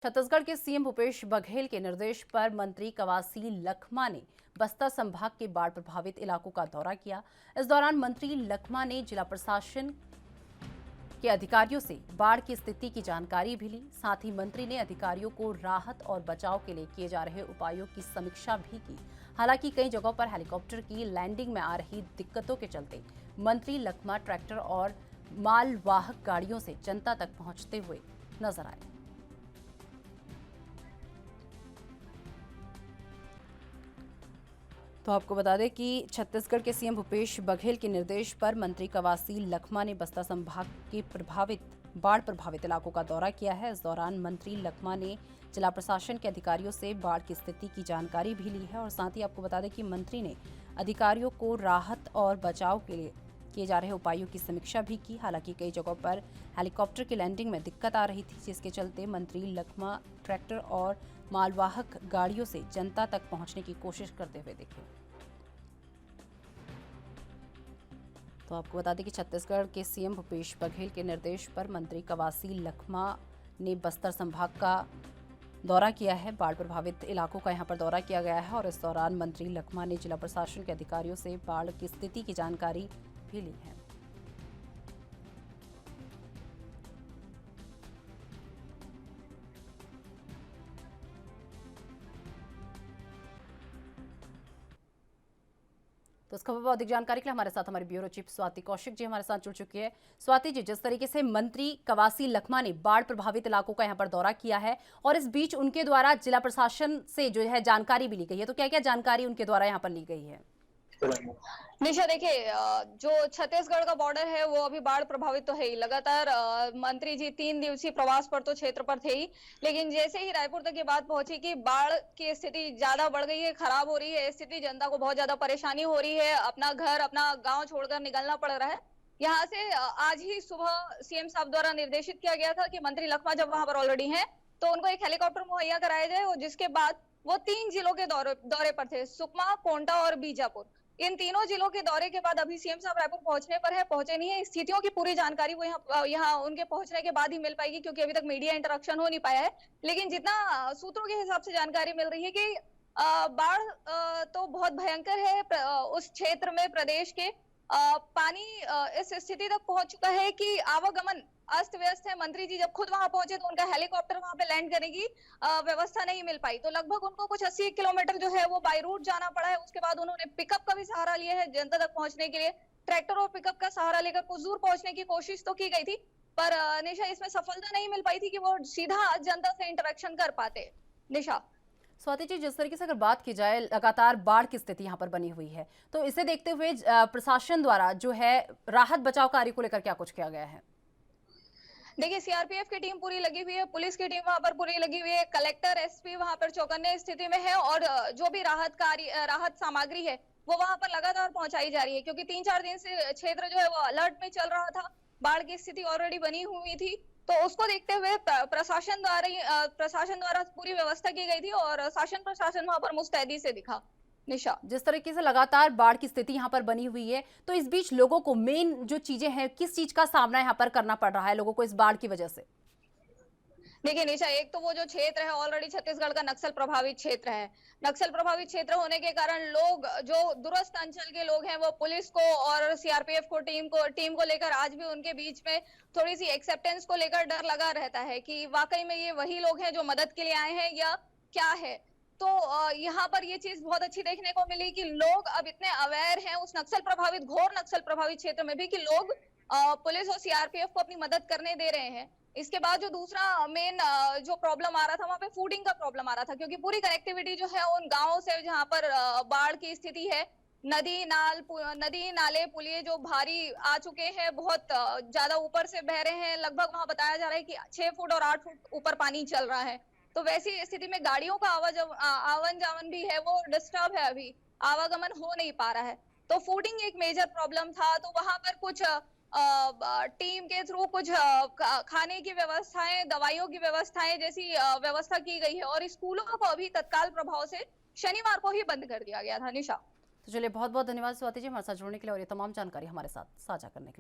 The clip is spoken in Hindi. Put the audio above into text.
छत्तीसगढ़ के सीएम भूपेश बघेल के निर्देश पर मंत्री कवासी लखमा ने बस्तर संभाग के बाढ़ प्रभावित इलाकों का दौरा किया। इस दौरान मंत्री लखमा ने जिला प्रशासन के अधिकारियों से बाढ़ की स्थिति की जानकारी भी ली। साथ ही मंत्री ने अधिकारियों को राहत और बचाव के लिए किए जा रहे उपायों की समीक्षा भी की। हालांकि कई जगहों पर हेलीकॉप्टर की लैंडिंग में आ रही दिक्कतों के चलते मंत्री लखमा ट्रैक्टर और मालवाहक गाड़ियों से जनता तक पहुंचते हुए नजर आए। तो आपको बता दें कि छत्तीसगढ़ के सीएम भूपेश बघेल के निर्देश पर मंत्री कवासी लखमा ने बस्तर संभाग के बाढ़ प्रभावित इलाकों का दौरा किया है। इस दौरान मंत्री लखमा ने जिला प्रशासन के अधिकारियों से बाढ़ की स्थिति की जानकारी भी ली है और साथ ही आपको बता दें कि मंत्री ने अधिकारियों को राहत और बचाव के लिए किए जा रहे उपायों की समीक्षा भी की। हालांकि कई जगहों पर हेलीकॉप्टर की लैंडिंग में दिक्कत आ रही थी, जिसके चलते मंत्री लखमा ट्रैक्टर और मालवाहक गाड़ियों से जनता तक पहुंचने की कोशिश करते हुए दिखे। तो आपको बता दें कि छत्तीसगढ़ के सीएम भूपेश बघेल के निर्देश पर मंत्री कवासी लखमा ने बस्तर संभाग का दौरा किया है। बाढ़ प्रभावित इलाकों का यहां पर दौरा किया गया है और इस दौरान मंत्री लखमा ने जिला प्रशासन के अधिकारियों से बाढ़ की स्थिति की जानकारी भी ली है। तो इस खबर पर अधिक जानकारी के लिए हमारे साथ हमारी ब्यूरो चीफ स्वाति कौशिक जी हमारे साथ जुड़ चुकी है। स्वाति जी, जिस तरीके से मंत्री कवासी लखमा ने बाढ़ प्रभावित इलाकों का यहां पर दौरा किया है और इस बीच उनके द्वारा जिला प्रशासन से जो है जानकारी भी ली गई है, तो क्या क्या जानकारी उनके द्वारा यहां पर ली गई है? निशा, देखिए, जो छत्तीसगढ़ का बॉर्डर है वो अभी बाढ़ प्रभावित तो है ही। लगातार मंत्री जी 3 दिवसीय प्रवास पर तो क्षेत्र पर थे ही, लेकिन जैसे ही रायपुर तक ये बात पहुंची कि बाढ़ की स्थिति ज्यादा बढ़ गई है, खराब हो रही है स्थिति, जनता को बहुत ज्यादा परेशानी हो रही है, अपना घर अपना गांव छोड़कर निकलना पड़ रहा है। यहाँ से आज ही सुबह सीएम साहब द्वारा निर्देशित किया गया था कि मंत्री लखमा जब वहां पर ऑलरेडी है तो उनको एक हेलीकॉप्टर मुहैया कराया जाए, और जिसके बाद वो 3 जिलों के दौरे पर थे, सुकमा, कोंटा और बीजापुर। इन तीनों जिलों के दौरे के बाद अभी सीएम साहब रायपुर पहुंचने पर है, पहुंचे नहीं है। स्थितियों की पूरी जानकारी वो यहाँ उनके पहुंचने के बाद ही मिल पाएगी, क्योंकि अभी तक मीडिया इंटरेक्शन हो नहीं पाया है। लेकिन जितना सूत्रों के हिसाब से जानकारी मिल रही है कि बाढ़ तो बहुत भयंकर है उस क्षेत्र में, प्रदेश के पानी इस स्थिति तक पहुंच चुका है कि आवागमन अस्त व्यस्त है। मंत्री जी जब खुद वहां पहुंचे तो उनका हेलीकॉप्टर वहां पे लैंड करने की व्यवस्था नहीं मिल पाई, तो लगभग उनको कुछ 80 किलोमीटर जो है वो बाय रूट जाना पड़ा है। उसके बाद उन्होंने पिकअप का भी सहारा लिया है जनता तक पहुंचने के लिए। ट्रैक्टर और पिकअप का सहारा लेकर कुछ दूर पहुंचने की कोशिश तो की गई थी, पर निशा, इसमें सफलता नहीं मिल पाई थी कि वो सीधा जनता से इंटरेक्शन कर पाते। निशा, स्वाति जी, जिस तरीके से अगर बात की जाए, लगातार बाढ़ की स्थिति यहां पर बनी हुई है, तो इसे देखते हुए प्रशासन द्वारा जो है राहत बचाव कार्य को लेकर क्या कुछ किया गया है? देखिए, सीआरपीएफ की टीम पूरी लगी हुई है, पुलिस की टीम वहां पर पूरी लगी हुई है, कलेक्टर एसपी वहां पर चौकन्ने स्थिति में है, और जो भी राहत सामग्री है वो वहां पर लगातार पहुंचाई जा रही है, क्योंकि 3-4 दिन से क्षेत्र जो है वो अलर्ट में चल रहा था। बाढ़ की स्थिति ऑलरेडी बनी हुई थी, तो उसको देखते हुए प्रशासन द्वारा पूरी व्यवस्था की गई थी और शासन प्रशासन वहां पर मुस्तैदी से दिखा। निशा, जिस तरीके से लगातार बाढ़ की स्थिति यहां पर बनी हुई है, तो इस बीच लोगों को मेन जो चीजें हैं, किस चीज का सामना यहां पर करना पड़ रहा है लोगों को इस बाढ़ की वजह से? देखिए निशा, एक तो वो जो क्षेत्र है ऑलरेडी छत्तीसगढ़ का नक्सल प्रभावित क्षेत्र है। नक्सल प्रभावित क्षेत्र होने के कारण लोग, जो दूरस्थ अंचल के लोग हैं, वो पुलिस को और सीआरपीएफ को टीम को लेकर आज भी उनके बीच में थोड़ी सी एक्सेप्टेंस को लेकर डर लगा रहता है कि वाकई में ये वही लोग हैं जो मदद के लिए आए हैं या क्या है। तो यहाँ पर ये चीज बहुत अच्छी देखने को मिली कि लोग अब इतने अवेयर हैं उस घोर नक्सल प्रभावित क्षेत्र में भी, कि लोग पुलिस और सीआरपीएफ को अपनी मदद करने दे रहे हैं। इसके बाद जो दूसरा मेन जो प्रॉब्लम आ रहा था, वहां पे फूडिंग का प्रॉब्लम आ रहा था, क्योंकि पूरी कनेक्टिविटी जो है उन गांवों से जहां पर बाढ़ की स्थिति है, नदी नाले पुलिये जो भारी आ चुके हैं, बहुत ज्यादा ऊपर से बह रहे हैं। लगभग वहां बताया जा रहा है कि 6 फुट और 8 फुट ऊपर पानी चल रहा है। तो वैसी स्थिति में गाड़ियों का आवन जावन भी है वो डिस्टर्ब है, अभी आवागमन हो नहीं पा रहा है। तो फूडिंग एक मेजर प्रॉब्लम था, तो वहां पर कुछ टीम के थ्रू कुछ खाने की व्यवस्थाएं, दवाइयों की व्यवस्थाएं जैसी व्यवस्था की गई है, और स्कूलों को अभी तत्काल प्रभाव से शनिवार को ही बंद कर दिया गया था। निशा, तो चलिए, बहुत बहुत धन्यवाद स्वाति जी हमारे साथ जुड़ने के लिए और ये तमाम जानकारी हमारे साथ साझा करने के लिए।